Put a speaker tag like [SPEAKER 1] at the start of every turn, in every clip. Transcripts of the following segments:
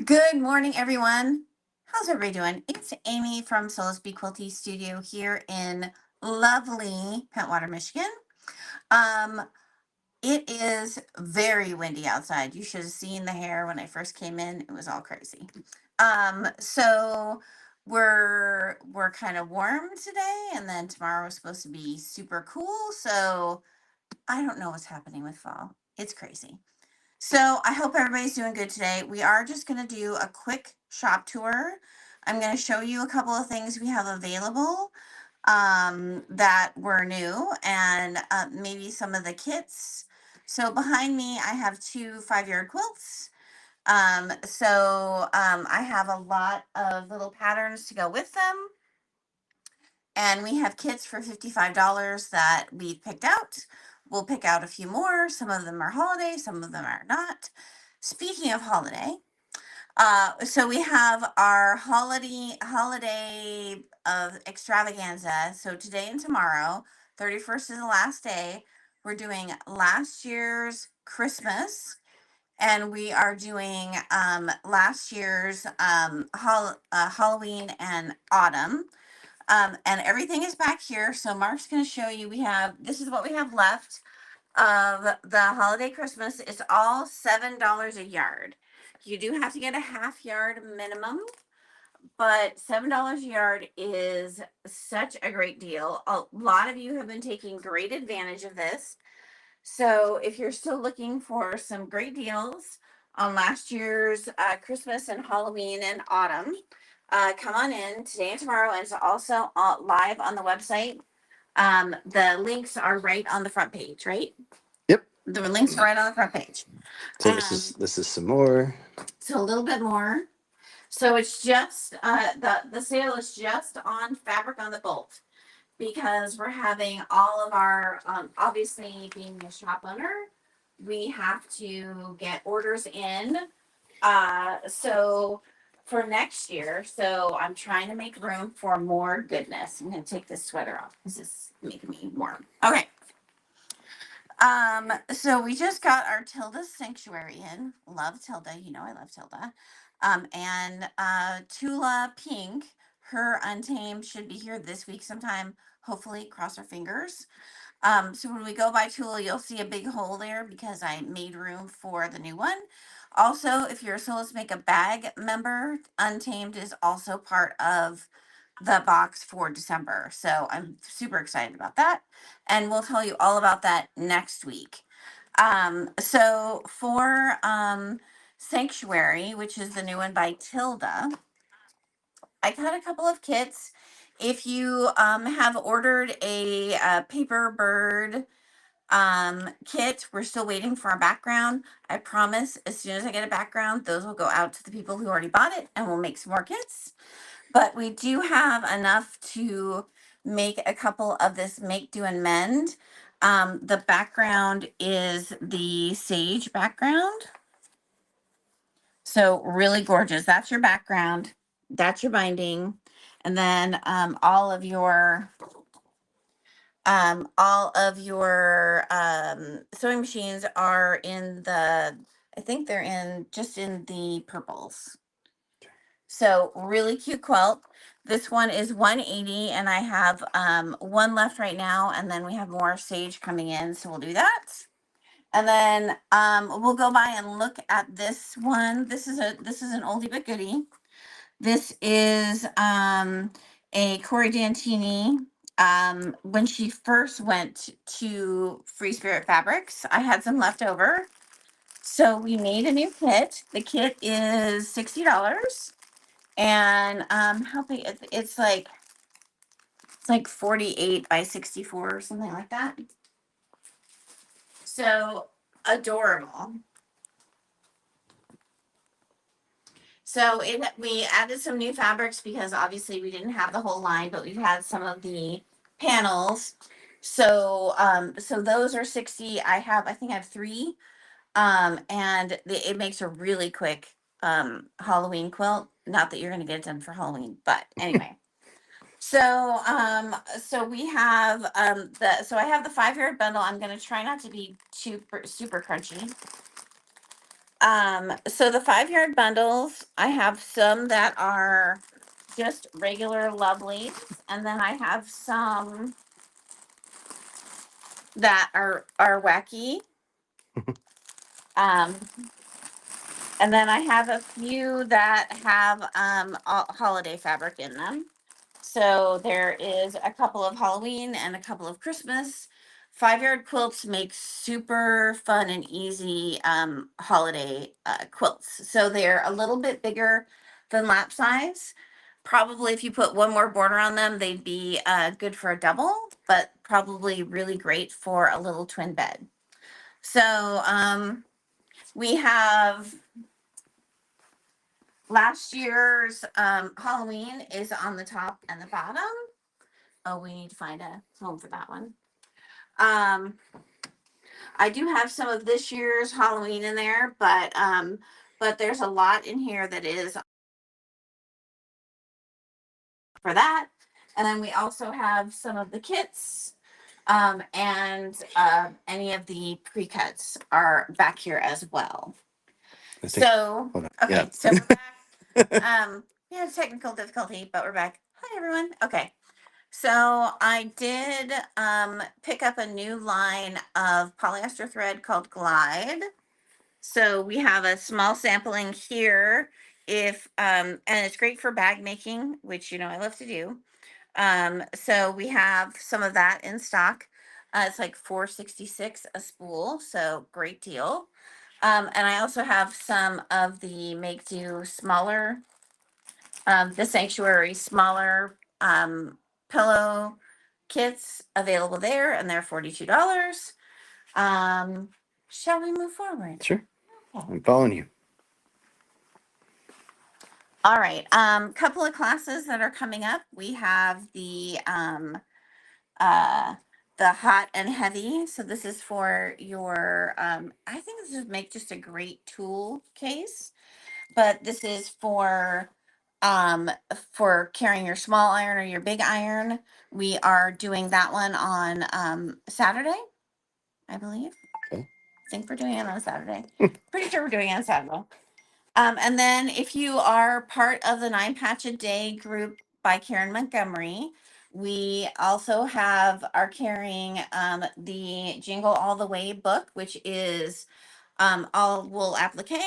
[SPEAKER 1] Good morning, everyone. How's everybody doing? It's Amy from Solis B Quilty Studio here in lovely Pentwater, Michigan. Um, it is very windy outside. You should have seen the hair when I first came in. It was all crazy. So we're kind of warm today, and then tomorrow is supposed to be super cool. So I don't know what's happening with fall. It's crazy. So I hope everybody's doing good today. We are just going to do a quick shop tour. I'm going to show you a couple of things we have available that were new and maybe some of the kits. So behind me, I have two 5-yard quilts. I have a lot of little patterns to go with them. And we have kits for $55 that we picked out. We'll pick out a few more. Some of them are holiday, some of them are not. Speaking of holiday, so we have our holiday of extravaganza. So today and tomorrow, 31st is the last day. We're doing last year's Christmas, and we are doing last year's Halloween and autumn. And everything is back here. So Mark's going to show you. This is what we have left of the holiday Christmas. It's all $7 a yard. You do have to get a half yard minimum, but $7 a yard is such a great deal. A lot of you have been taking great advantage of this. So if you're still looking for some great deals on last year's Christmas and Halloween and autumn, come on in today and tomorrow. And it's also live on the website. The links are right on the front page, right?
[SPEAKER 2] Yep.
[SPEAKER 1] The links are right on the front page.
[SPEAKER 2] So this is some more.
[SPEAKER 1] So a little bit more. So it's just the sale is just on fabric on the bolt because we're having all of our obviously being a shop owner, we have to get orders in. So for next year, so I'm trying to make room for more goodness. I'm gonna take this sweater off because it's making me warm. Okay. So we just got our Tilda Sanctuary in. Love Tilda, you know I love Tilda. And Tula Pink, her Untamed should be here this week sometime. Hopefully, cross our fingers. So when we go by Tula, you'll see a big hole there because I made room for the new one. Also, if you're a Souls Make a Bag member, Untamed is also part of the box for December. So I'm super excited about that. And we'll tell you all about that next week. So for Sanctuary, which is the new one by Tilda, I got a couple of kits. If you have ordered a paper bird kit, we're still waiting for a background. I promise as soon as I get a background, those will go out to the people who already bought it and we'll make some more kits. But we do have enough to make a couple of this make, do, and mend. The background is the sage background. So really gorgeous. That's your background. That's your binding. And then all of your sewing machines are in I think they're just in the purples. So really cute quilt. This one is 180 and I have one left right now, and then we have more sage coming in, so we'll do that. And then we'll go by and look at this one. This is an oldie but goodie. This is a Corey Dantini. When she first went to Free Spirit Fabrics, I had some left over. So we made a new kit. The kit is $60. And how big it's like 48 by 64 or something like that. So adorable. So we added some new fabrics because obviously we didn't have the whole line, but we've had some of the panels. So those are 60. I think I have 3. And it makes a really quick Halloween quilt. Not that you're gonna get it done for Halloween, but anyway. So we have I have the 5-yard bundle. I'm gonna try not to be super crunchy. So the 5 yard bundles, I have some that are just regular lovelies, and then I have some that are wacky. Um, and then I have a few that have holiday fabric in them. So there is a couple of Halloween and a couple of Christmas. 5 yard quilts make super fun and easy holiday quilts. So they're a little bit bigger than lap size. Probably if you put one more border on them, they'd be good for a double, but probably really great for a little twin bed. So we have last year's Halloween is on the top and the bottom. Oh, we need to find a home for that one. Um, I do have some of this year's Halloween in there, but there's a lot in here that is for that. And then we also have some of the kits, and any of the pre-cuts are back here as well.
[SPEAKER 2] I think.
[SPEAKER 1] So,
[SPEAKER 2] Hold on.
[SPEAKER 1] okay,
[SPEAKER 2] Yeah.
[SPEAKER 1] so we're back. We had technical difficulty, but we're back. Hi, everyone. Okay. So I did pick up a new line of polyester thread called Glide. So we have a small sampling here. If and it's great for bag making, which you know I love to do. So we have some of that in stock. It's like $4.66 a spool, so great deal. And I also have some of the make do smaller, the sanctuary smaller pillow kits available there, and they're $42. Um, shall we move forward?
[SPEAKER 2] Sure.
[SPEAKER 1] Okay.
[SPEAKER 2] I'm following you.
[SPEAKER 1] All right. Couple of classes that are coming up. We have uh the hot and heavy. So this is for your I think this would make just a great tool case, but this is for carrying your small iron or your big iron. We are doing that one on Saturday, I believe.
[SPEAKER 2] Okay.
[SPEAKER 1] I think we're doing it on Saturday. Pretty sure we're doing it on Saturday. And then if you are part of the 9 Patch a Day group by Karen Montgomery, we also are carrying the Jingle All the Way book, which is all wool applique.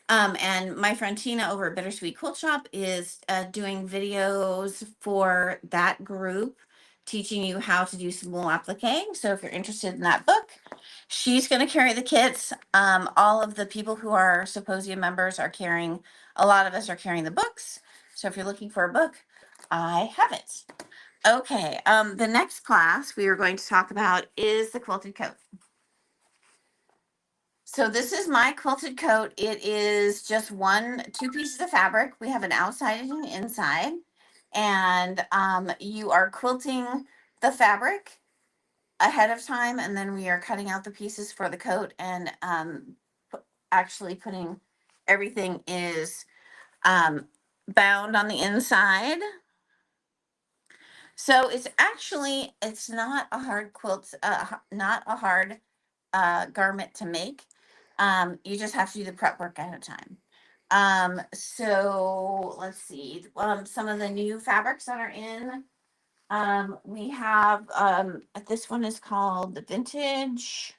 [SPEAKER 1] And my friend Tina over at Bittersweet Quilt Shop is doing videos for that group, teaching you how to do some wool applique. So if you're interested in that book, she's going to carry the kits. All of the people who are symposium members are carrying, a lot of us are carrying the books. So if you're looking for a book, I have it. Okay, the next class we are going to talk about is the quilted coat. So this is my quilted coat. It is just two pieces of fabric. We have an outside and an inside. And you are quilting the fabric ahead of time, and then we are cutting out the pieces for the coat, and actually putting everything is bound on the inside. So it's not a hard quilt, not a hard garment to make. You just have to do the prep work ahead of time. So let's see. Some of the new fabrics that are in. We have this one is called the Vintage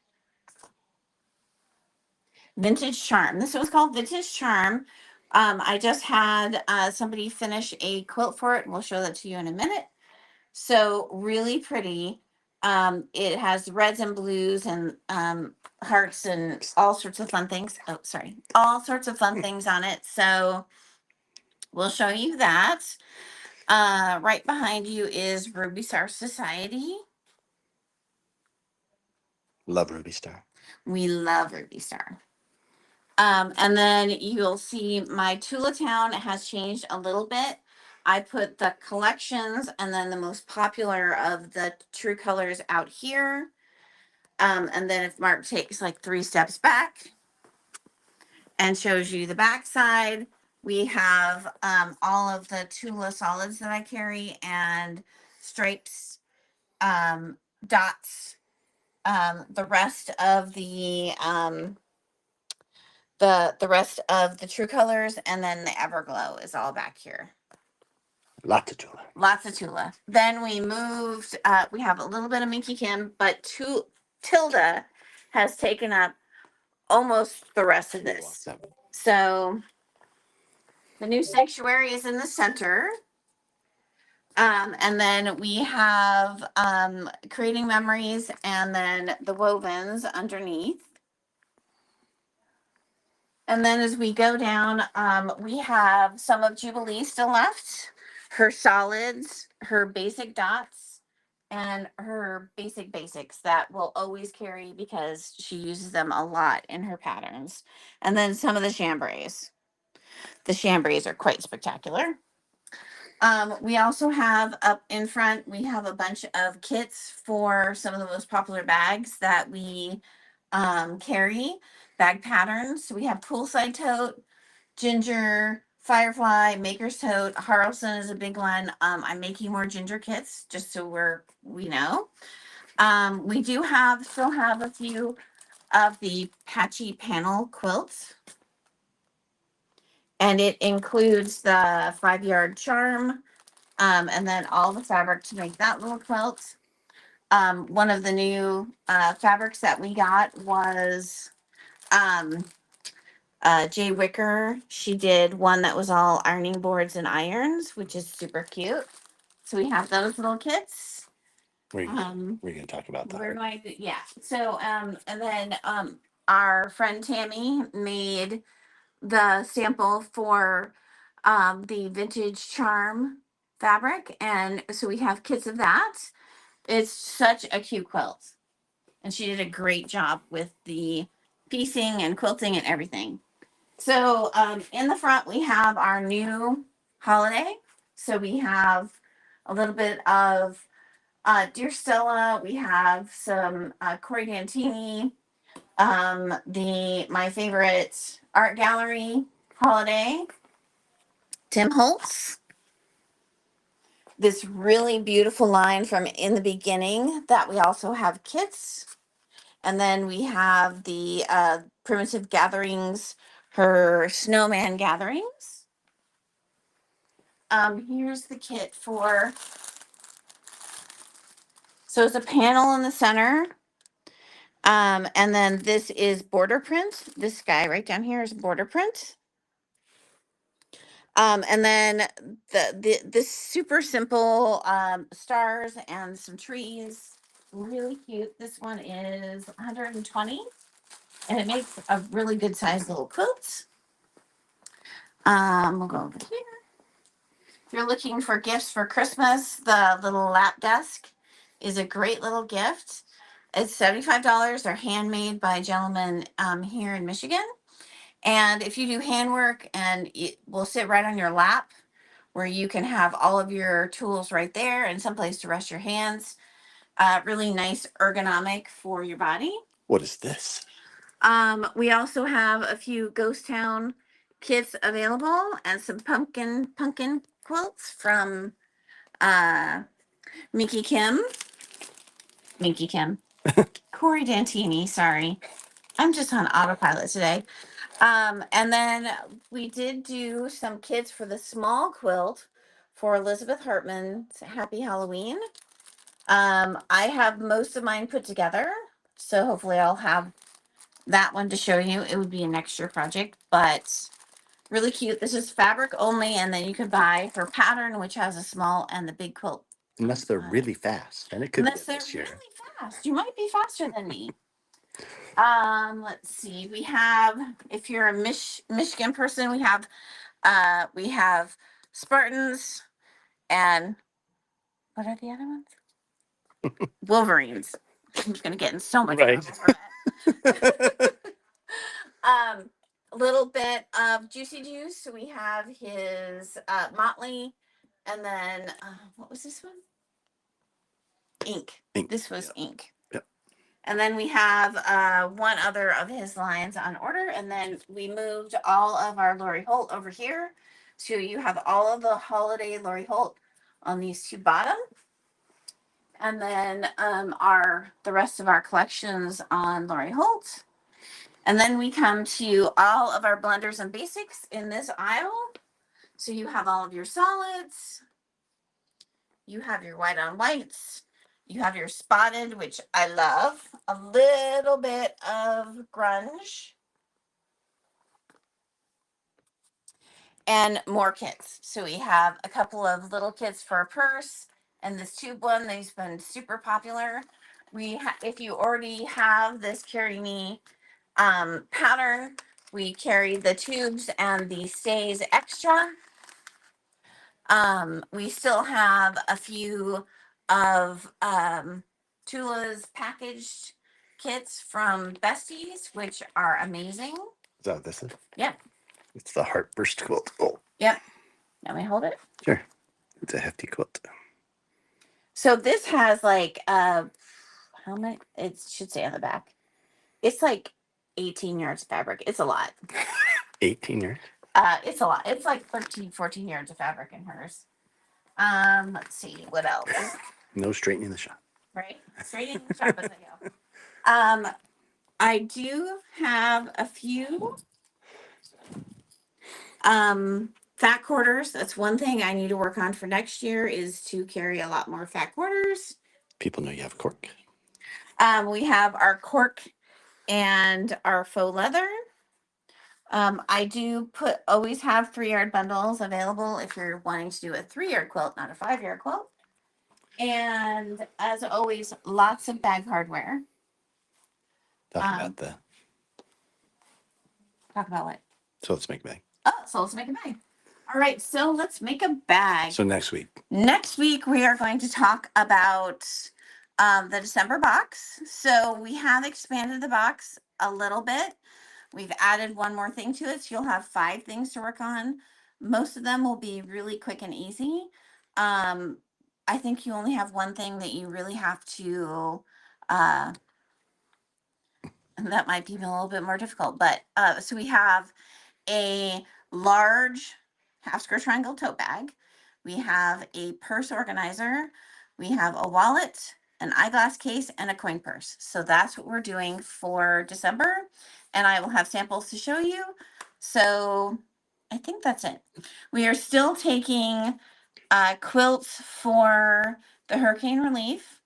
[SPEAKER 1] Charm. This was called Vintage Charm. I just had somebody finish a quilt for it, and we'll show that to you in a minute. So really pretty. It has reds and blues and hearts and all sorts of fun things. Oh, sorry, all sorts of fun things on it. So we'll show you that. Right behind you is Ruby Star Society.
[SPEAKER 2] Love Ruby Star.
[SPEAKER 1] We love Ruby Star. And then you'll see my Tula Town has changed a little bit. I put the collections and then the most popular of the true colors out here. And then if Mark takes like 3 steps back and shows you the backside, we have all of the Tula solids that I carry and stripes, dots, the rest of the the rest of the True Colors, and then the Everglow is all back here.
[SPEAKER 2] Lots of Tula.
[SPEAKER 1] Lots of Tula. Then we moved. We have a little bit of Minky Kim, but Tilda has taken up almost the rest of this. So the new sanctuary is in the center. And then we have creating memories, and then the wovens underneath. And then as we go down, we have some of Jubilee still left, her solids, her basic dots, and her basic basics that will always carry because she uses them a lot in her patterns. And then some of the chambrays. The chambrays are quite spectacular. We also have up in front, we have a bunch of kits for some of the most popular bags that we carry, bag patterns. So we have poolside tote, ginger, firefly, maker's tote. Harrelson is a big one. I'm making more ginger kits just so we know. We do still have a few of the patchy panel quilts. And it includes the 5-yard charm, and then all the fabric to make that little quilt. One of the new fabrics that we got was Jay Wicker. She did one that was all ironing boards and irons, which is super cute. So we have those little kits.
[SPEAKER 2] We're going to talk about that.
[SPEAKER 1] We're going to, yeah. So, and then our friend Tammy made the sample for the vintage charm fabric, and so we have kits of that. It's such a cute quilt, and she did a great job with the piecing and quilting and everything. So in the front we have our new holiday. So we have a little bit of Dear Stella. We have some Corey Dantini, the my favorite art gallery holiday, Tim Holtz. This really beautiful line from In the Beginning that we also have kits. And then we have the Primitive Gatherings, her snowman gatherings. Here's the kit for, so it's a panel in the center. And then this is border print. This guy right down here is border print. And then this super simple stars and some trees, really cute. This one is 120, and it makes a really good sized little quilt. We'll go over here. If you're looking for gifts for Christmas, the little lap desk is a great little gift. It's $75. They're handmade by a gentleman here in Michigan. And if you do handwork, and it will sit right on your lap, where you can have all of your tools right there and someplace to rest your hands. Really nice ergonomic for your body.
[SPEAKER 2] What is this?
[SPEAKER 1] We also have a few Ghost Town kits available and some pumpkin quilts from Minky Kim. Corey Dantini, sorry. I'm just on autopilot today. And then we did do some kits for the small quilt for Elizabeth Hartman's Happy Halloween. I have most of mine put together, so hopefully I'll have that one to show you. It would be an extra project, but really cute. This is fabric only, and then you could buy her pattern, which has a small and the big quilt.
[SPEAKER 2] Unless they're really fast, and it could
[SPEAKER 1] Unless
[SPEAKER 2] be
[SPEAKER 1] they're
[SPEAKER 2] this year.
[SPEAKER 1] really fast. You might be faster than me. Let's see. We have, if you're a Michigan person, we have Spartans, and what are the other ones? Wolverines. I'm gonna get in so much trouble for that. A little bit of Juicy Juice. So we have his Motley, and then what was this one? Ink. This was Ink.
[SPEAKER 2] Yep.
[SPEAKER 1] And then we have one other of his lines on order, and then we moved all of our Lori Holt over here. So you have all of the holiday Lori Holt on these two bottom. And then the rest of our collections on Lori Holt. And then we come to all of our blenders and basics in this aisle. So you have all of your solids, you have your white on whites, you have your spotted, which I love, a little bit of grunge, and more kits. So we have a couple of little kits for a purse, and this tube one, they've been super popular. If you already have this Carry Me pattern, we carry the tubes and the stays extra. We still have a few of Tula's packaged kits from Besties, which are amazing.
[SPEAKER 2] Is that what this is?
[SPEAKER 1] Yep.
[SPEAKER 2] It's the Heartburst quilt. Oh,
[SPEAKER 1] Yep. Let me hold it.
[SPEAKER 2] sure. It's a hefty quilt.
[SPEAKER 1] So this has like how many? It should say on the back. It's like 18 yards of fabric. It's a lot.
[SPEAKER 2] 18 yards?
[SPEAKER 1] It's a lot. It's like 13, 14 yards of fabric in hers. Let's see what else.
[SPEAKER 2] No straightening the shop.
[SPEAKER 1] Right? Straightening the shop as I go. I do have a few fat quarters. That's one thing I need to work on for next year, is to carry a lot more fat quarters.
[SPEAKER 2] People know you have cork.
[SPEAKER 1] We have our cork and our faux leather. I do always have 3-yard bundles available if you're wanting to do a 3-yard quilt, not a 5-yard quilt. And as always, lots of bag hardware.
[SPEAKER 2] Talk
[SPEAKER 1] about what?
[SPEAKER 2] So let's make a bag.
[SPEAKER 1] Oh, so let's make a bag. All right, so let's make a bag.
[SPEAKER 2] So next week.
[SPEAKER 1] Next week, we are going to talk about the December box. So we have expanded the box a little bit. We've added one more thing to it. So you'll have 5 things to work on. Most of them will be really quick and easy. I think you only have one thing that you really have to, that might be a little bit more difficult. But so we have a large half square triangle tote bag. We have a purse organizer. We have a wallet, an eyeglass case, and a coin purse. So that's what we're doing for December. And I will have samples to show you. So I think that's it. We are still taking quilts for the hurricane relief.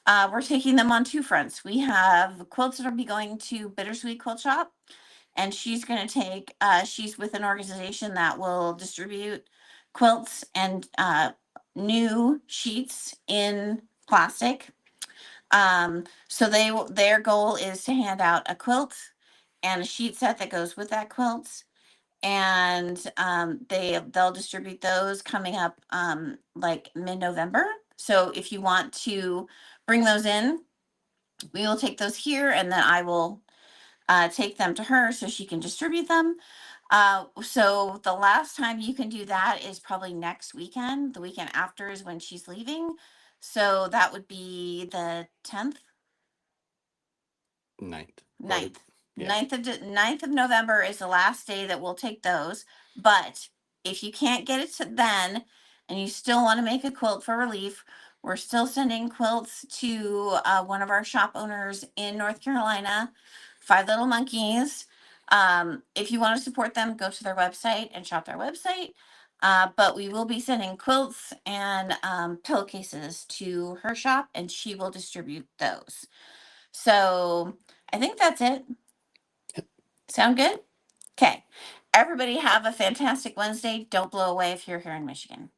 [SPEAKER 1] We're taking them on 2 fronts. We have quilts that will be going to Bittersweet Quilt Shop, and she's going to take, she's with an organization that will distribute quilts and new sheets in plastic. So their goal is to hand out a quilt and a sheet set that goes with that quilt. And they'll distribute those coming up like mid-November. So if you want to bring those in, we will take those here, and then I will take them to her so she can distribute them. So the last time you can do that is probably next weekend. The weekend after is when she's leaving. So that would be the 10th.
[SPEAKER 2] 9th.
[SPEAKER 1] 9th.
[SPEAKER 2] Yeah.
[SPEAKER 1] 9th of November is the last day that we'll take those. But if you can't get it to then, and you still want to make a quilt for relief, we're still sending quilts to one of our shop owners in North Carolina, 5 Little Monkeys. If you want to support them, go to their website and shop their website. But we will be sending quilts and pillowcases to her shop, and she will distribute those. So I think that's it.
[SPEAKER 2] Yep.
[SPEAKER 1] Sound good? Okay. Everybody have a fantastic Wednesday. Don't blow away if you're here in Michigan.